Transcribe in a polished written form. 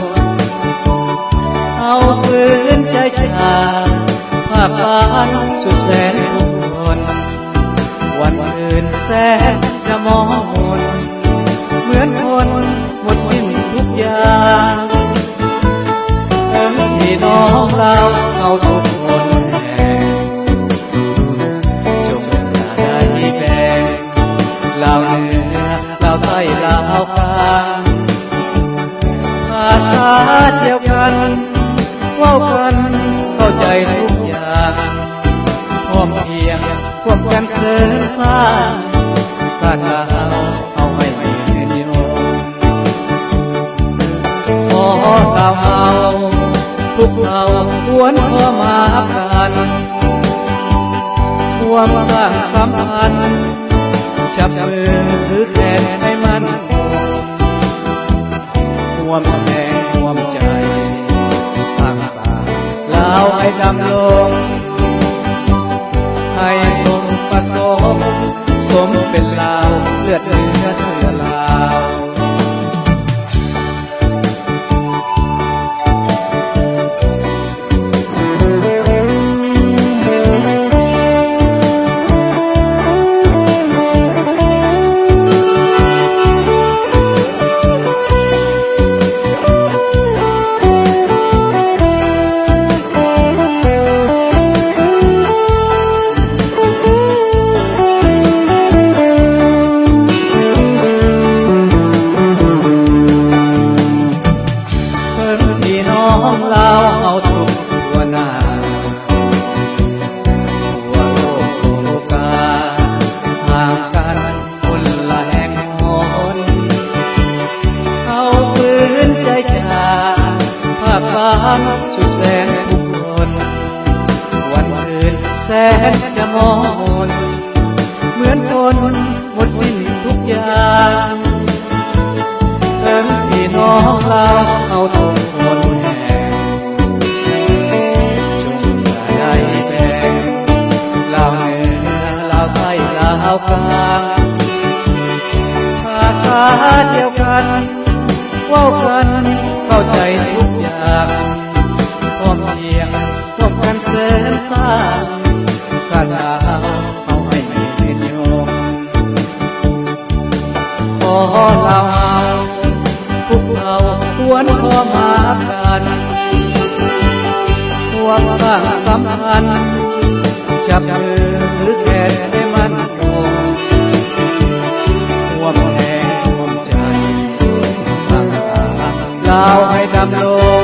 นเอาฝืนใจชาภาคบ้านสุดแสนทุกคนวันอื่นแสนจะมองมนเหมือนคนหมดสิ้นทุกอย่างทั้งพี่น้องเราเอาทุกคนแห่จงอย่าได้แบ่งเราเหนือเราใต้เรากลางภาษาเดียวกันเว้ากันเข้าใจทุกอย่างพร้อมเพียงร่วมกันเสริมสร้างศาสนาเอาให้นิยมขอเราเอาทุกเราควรพอมากันร่วมสร้างสัมพันธ์จับมือถือแขนให้มันร่วมแรงร่วมใจสร้างสรรค์เราให้ดำลงให้สมประสงค์สมเป็นลาวเลือดเนื้อเสือลาวเราเอาทุกตัวหน้าทั่วโลกโอกาห่างกันคนละแห่งหนเอาปืนใจชาภาคบ้านสุดแสนทุกคนวันอื่นแสนจะมองเหมือนคนหมดสิ้นทุกอย่างทั้งพี่น้องเราเอาทุกคนเอากลางภาษาเดียวกันเว้ากันเข้าใจทุกอย่างพร้อมเพียงร่วมกันเสริมสร้างศาสนาเอาให้นิยมขอเราเอาพวกเราควรพอมากันร่วมสร้างสัมพันธ์จับมือถือแขนให้มันร่วมแรงร่วมใจสร้างเราให้ดำรง